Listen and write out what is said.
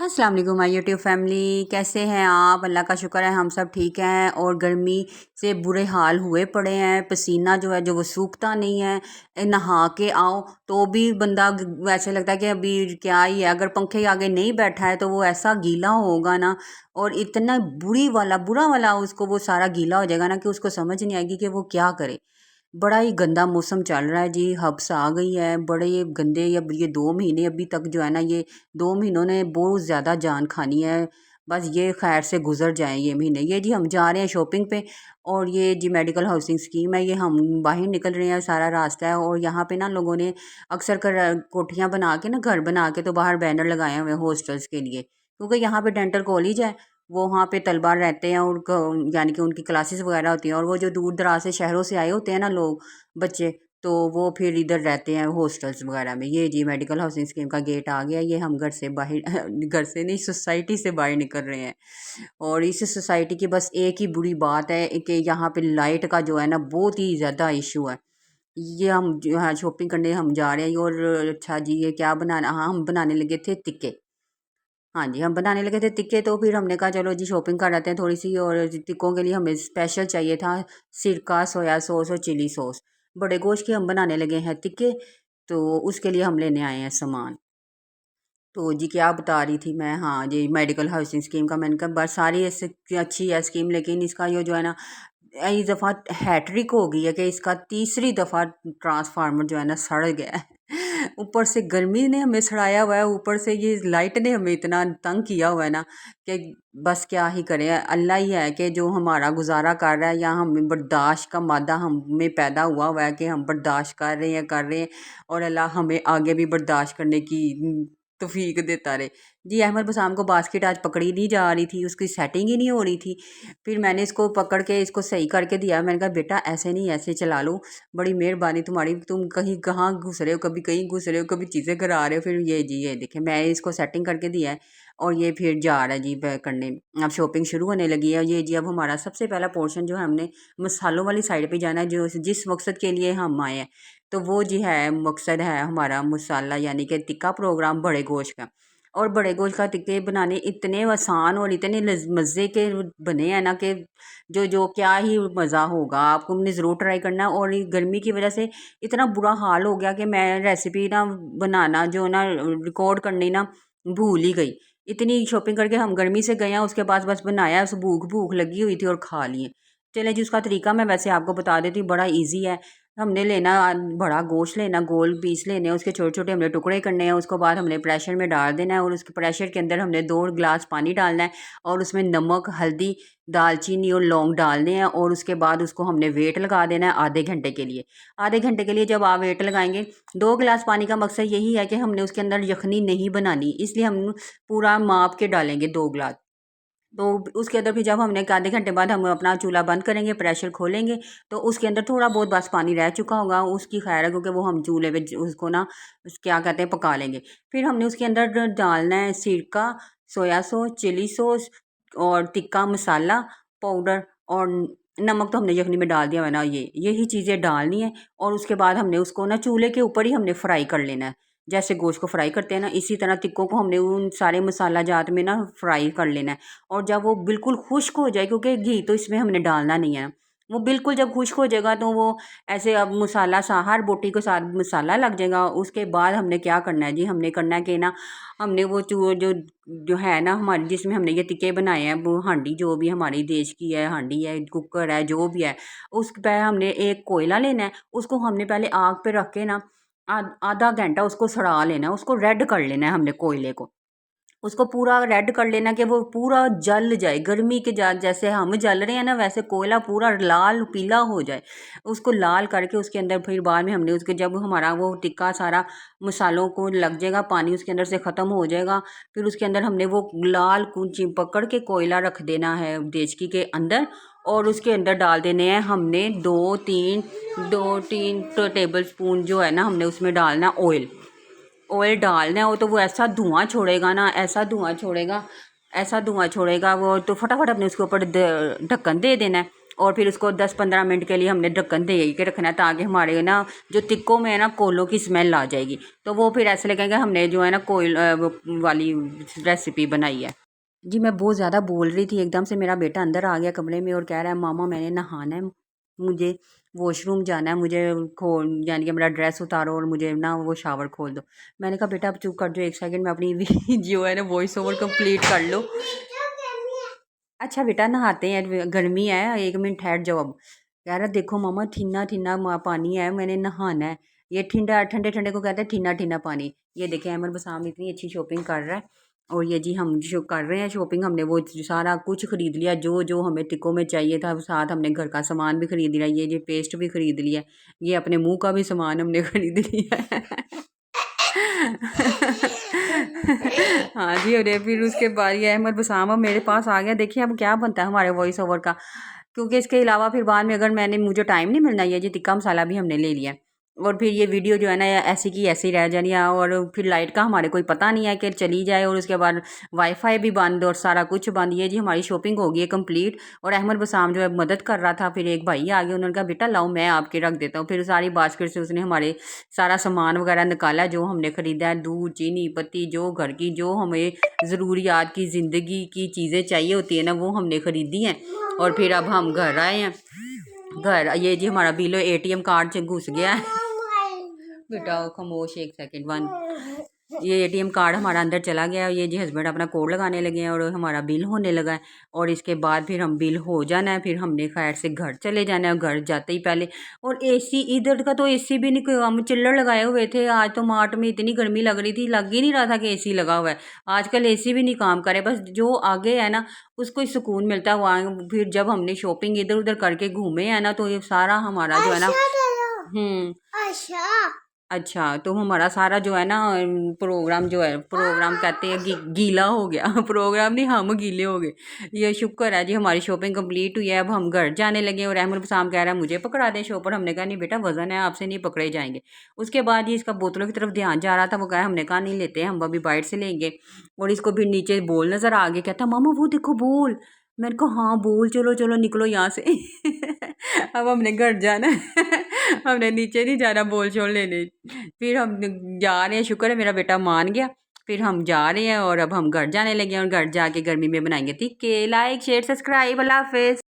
अस्सलाम वालेकुम my YouTube family, कैसे हैं आप। अल्लाह का शुक्र है हम सब ठीक हैं। और गर्मी से बुरे हाल हुए पड़े हैं। पसीना जो है जो वो सूखता नहीं है। नहा के आओ तो भी बंदा वैसे लगता है कि अभी क्या ही है। अगर पंखे के आगे नहीं बैठा है तो वो ऐसा गीला होगा ना, और इतना बुरा वाला उसको वो सारा गीला हो जाएगा ना कि उसको समझ नहीं आएगी कि वो क्या करे। बड़ा ही गंदा मौसम चल रहा है जी। हब्स आ गई है बड़े ये गंदे। अब ये 2 महीने अभी तक जो है ना, ये 2 महीनों ने बहुत ज़्यादा जान खानी है। बस ये खैर से गुजर जाएं ये महीने। ये जी हम जा रहे हैं शॉपिंग पे, और ये जी मेडिकल हाउसिंग स्कीम है। ये हम बाहर निकल रहे हैं, सारा रास्ता है। और यहाँ पे ना लोगों ने अक्सर कर कोठियाँ बना के ना, घर बना के तो बाहर बैनर लगाए हुए हैं हॉस्टल्स के लिए, क्योंकि यहाँ पे डेंटल कॉलेज है। वो वहाँ पे तलबा रहते हैं और यानी कि उनकी क्लासेस वगैरह होती हैं। और वो जो दूर दराज से शहरों से आए होते हैं ना लोग, बच्चे, तो वो फिर इधर रहते हैं हॉस्टल्स वगैरह में। ये जी मेडिकल हाउसिंग स्कीम का गेट आ गया। ये हम घर से बाहर घर से नहीं, सोसाइटी से बाहर निकल रहे हैं। और इस सोसाइटी की बस एक ही बुरी बात है कि यहाँ पे लाइट का जो है ना बहुत ही ज़्यादा इशू है। ये हम जो है शॉपिंग करने हम जा रहे हैं। और अच्छा जी, ये क्या बनाना, हाँ हम बनाने लगे थे टिक्के। हाँ जी, हम बनाने लगे थे टिक्के। तो फिर हमने कहा चलो जी शॉपिंग कर आते हैं थोड़ी सी। और टिक्कों के लिए हमें स्पेशल चाहिए था सिरका, सोया सॉस और चिली सॉस। बड़े गोश्त के हम बनाने लगे हैं टिक्के, तो उसके लिए हम लेने आए हैं सामान। तो जी क्या बता रही थी मैं, हाँ जी मेडिकल हाउसिंग स्कीम का मैंने कहा बस सारी ऐसे अच्छी है स्कीम, लेकिन इसका ये जो है ना, इस दफ़ा हैट्रिक हो गई है कि इसका तीसरी दफ़ा ट्रांसफार्मर जो है ना सड़ गया है। ऊपर से गर्मी ने हमें सड़ाया हुआ है, ऊपर से ये लाइट ने हमें इतना तंग किया हुआ है ना कि बस क्या ही करें। अल्लाह ही है कि जो हमारा गुजारा कर रहा है, या हमें बर्दाश्त का मादा हम में पैदा हुआ है कि हम बर्दाश्त कर रहे हैं। और अल्लाह हमें आगे भी बर्दाश्त करने की तौफीक देता रहे। जी अहमद बसाम को बास्केट आज पकड़ी नहीं जा रही थी, उसकी सेटिंग ही नहीं हो रही थी। फिर मैंने इसको पकड़ के इसको सही करके दिया। मैंने कहा बेटा ऐसे नहीं, ऐसे चला लो, बड़ी मेहरबानी तुम्हारी, तुम कहीं कहाँ घुस रहे हो, कभी कहीं घुस रहे हो, कभी चीज़ें करा रहे हो। फिर ये जी ये देखें, मैं इसको सेटिंग करके दिया है। और ये फिर जा रहा है जी करने। अब शॉपिंग शुरू होने लगी है। ये जी अब हमारा सबसे पहला पोर्शन जो है, हमने मसालों वाली साइड पे जाना है, जो जिस मकसद के लिए हम आए हैं। तो वो जी है मकसद है हमारा मसाला, यानी कि टिक्का प्रोग्राम बड़े गोश्त का। और बड़े गोश्त का टिक्के बनाने इतने आसान और इतने मज़े के बने हैं ना कि जो जो क्या ही मज़ा होगा। आपको हमने ज़रूर ट्राई करना। और ये गर्मी की वजह से इतना बुरा हाल हो गया कि मैं रेसिपी ना बनाना जो ना रिकॉर्ड करनी ना भूल ही गई। इतनी शॉपिंग करके हम गर्मी से गए हैं, उसके बाद बस बनाया, उस भूख भूख लगी हुई थी और खा लिए। चले जी, उसका तरीका मैं वैसे आपको बता देती हूँ, बड़ा ईजी है। हमने लेना बड़ा गोश्त लेना, गोल पीस लेने, उसके छोटे छोटे हमने टुकड़े करने हैं। उसके बाद हमने प्रेशर में डाल देना है, और उसके प्रेशर के अंदर हमने 2 गिलास पानी डालना है। और उसमें नमक, हल्दी, दालचीनी और लौंग डालने हैं। और उसके बाद उसको हमने वेट लगा देना है आधे घंटे के लिए। आधे घंटे के लिए जब आप वेट लगाएंगे, 2 गिलास पानी का मकसद यही है कि हमने उसके अंदर यखनी नहीं बनानी, इसलिए हम पूरा माप के डालेंगे 2 गिलास। तो उसके अंदर फिर जब हमने आधे घंटे बाद हम अपना चूल्हा बंद करेंगे, प्रेशर खोलेंगे, तो उसके अंदर थोड़ा बहुत बस पानी रह चुका होगा, उसकी खैर है, क्योंकि वो हम चूल्हे पे उसको ना क्या कहते हैं पका लेंगे। फिर हमने उसके अंदर डालना है सिरका, सोया सॉस, चिली सॉस और टिक्का मसाला पाउडर। और नमक तो हमने यखनी में डाल दिया है ना, यही चीज़ें डालनी है। और उसके बाद हमने उसको ना चूल्हे के ऊपर ही हमने फ्राई कर लेना है। जैसे गोश्त को फ्राई करते हैं ना, इसी तरह टिक्कों को हमने उन सारे मसाला जात में ना फ्राई कर लेना है। और जब वो बिल्कुल खुश्क हो जाए, क्योंकि घी तो इसमें हमने डालना नहीं है, वो बिल्कुल जब खुश्क हो जाएगा तो वो ऐसे अब मसाला सा हर बोटी के साथ मसाला लग जाएगा। उसके बाद हमने क्या करना है जी, हमने करना है कि ना, हमने वो जो जो है ना हमारी, जिसमें हमने ये टिक्के बनाए हैं, वो हांडी जो भी हमारी देश की है, हांडी है, कुकर है, जो भी है, उस पर हमने एक कोयला लेना है। उसको हमने पहले आग पे रख के ना आधा घंटा उसको सड़ा लेना है, उसको रेड कर लेना है हमने कोयले को। उसको पूरा रेड कर लेना कि वो पूरा जल जाए, गर्मी के जैसे हम जल रहे हैं ना, वैसे कोयला पूरा लाल पीला हो जाए। उसको लाल करके उसके अंदर फिर बाद में हमने उसके, जब हमारा वो टिक्का सारा मसालों को लग जाएगा, पानी उसके अंदर से ख़त्म हो जाएगा, फिर उसके अंदर हमने वो लाल कुंची पकड़ के कोयला रख देना है देचकी के अंदर। और उसके अंदर डाल देने हैं हमने दो तीन टेबल स्पून जो है ना, हमने उसमें डालना ऑयल। ऑयल डालना है वो, तो वो ऐसा धुआं छोड़ेगा ना, ऐसा धुआं छोड़ेगा, ऐसा धुआं छोड़ेगा वो, तो फटाफट अपने उसके ऊपर ढक्कन दे देना है। और फिर उसको 10-15 मिनट के लिए हमने ढक्कन दे के रखना है, ताकि हमारे ना जो टिक्कों में है ना कोयलों की स्मेल आ जाएगी। तो वो फिर ऐसे लगेगा हमने जो है ना कोयल वो वाली रेसिपी बनाई है। जी मैं बहुत ज़्यादा बोल रही थी, एकदम से मेरा बेटा अंदर आ गया कमरे में और कह रहा है मामा मैंने नहाना है, मुझे वॉशरूम जाना है, मुझे खोल यानी कि मेरा ड्रेस उतारो और मुझे ना वो शावर खोल दो। मैंने कहा बेटा अब चुप कर जो, एक सेकंड में अपनी जो है ना वॉइस ओवर कंप्लीट कर लो। अच्छा बेटा नहाते हैं, गर्मी है, 1 मिनट ठहर जाओ। अब कह रहा देखो मामा ठंडा ठंडा पानी है, मैंने नहाना है। ये ठंडा ठंडे ठंडे को कहते हैं ठंडा ठंडा पानी। ये देखें अहमद बसाम इतनी अच्छी शॉपिंग कर रहा है। और ये जी हम जो कर रहे हैं शॉपिंग, हमने वो सारा कुछ ख़रीद लिया जो जो हमें टिक्कों में चाहिए था, साथ हमने घर का सामान भी ख़रीद लिया। ये पेस्ट भी ख़रीद लिया, ये अपने मुंह का भी सामान हमने ख़रीद लिया हाँ जी। और फिर उसके बाद ये अहमद बसाम अब मेरे पास आ गया। देखिए अब क्या बनता है हमारे वॉइस ओवर का, क्योंकि इसके अलावा फिर बाद में अगर मुझे टाइम नहीं मिलना। ये जी टिक्का मसाला भी हमने ले लिया। और फिर ये वीडियो जो है ना ऐसी की ऐसी रह जानी है। और फिर लाइट का हमारे कोई पता नहीं है कि चली जाए, और उसके बाद वाईफाई भी बंद और सारा कुछ बंद। ये जी हमारी शॉपिंग हो गई है कंप्लीट। और अहमद बसाम जो है मदद कर रहा था। फिर एक भाई आ गया, उन्होंने कहा बेटा लाओ मैं आपके रख देता हूँ। फिर सारी बास्केट से उसने हमारे सारा सामान वगैरह निकाला जो हमने ख़रीदा है, दूध चीनी पत्ती जो घर की जो हमें ज़रूरियात की ज़िंदगी की चीज़ें चाहिए होती है ना वो हमने ख़रीदी हैं। और फिर अब हम घर आए हैं। घर ये जी हमारा बिल ATM कार्ड से घुस गया है बेटा खामोश, एक सेकंड वन। ये ATM कार्ड हमारा अंदर चला गया। ये जी हस्बैंड अपना कोड लगाने लगे हैं और हमारा बिल होने लगा है। और इसके बाद फिर हम बिल हो जाना है, फिर हमने खैर से घर चले जाना है। घर जाते ही पहले और AC इधर का तो AC भी नहीं, हम चिल्लर लगाए हुए थे। आज तो मार्ट में इतनी गर्मी लग रही थी, लग ही नहीं रहा था कि AC लगा हुआ है। आजकल AC भी नहीं काम करे, बस जो आगे है ना उसको ही सुकून मिलता है वहाँ। फिर जब हमने शॉपिंग इधर उधर करके घूमे है ना, तो ये सारा हमारा जो है ना अच्छा तो हमारा सारा जो है ना प्रोग्राम जो है, प्रोग्राम कहते हैं गीला हो गया प्रोग्राम नहीं, हम गीले हो गए। ये शुक्र है जी हमारी शॉपिंग कंप्लीट हुई है। अब हम घर जाने लगे और अहमद बसाम कह रहा है मुझे पकड़ा दे शॉपर। हमने कहा नहीं बेटा वजन है, आपसे नहीं पकड़े जाएंगे। उसके बाद जी इसका बोतलों की तरफ ध्यान जा रहा था, वो कहा हमने कहा नहीं लेते, हम अभी बाइट से लेंगे। और इसको फिर नीचे बोल नज़र आ गया, कहता मामा वो देखो बोल। मैंने कहा हाँ बोल, चलो चलो निकलो यहाँ से अब हमने घर जाना है हमने नीचे नहीं जाना बोल छोड़ लेने। फिर हम जा रहे हैं, शुक्र है मेरा बेटा मान गया। फिर हम जा रहे हैं और अब हम घर जाने लगे और घर जाके गर्मी में बनाएंगे टिक्के। लाइक शेयर सब्सक्राइब, अल्लाह हाफिज़।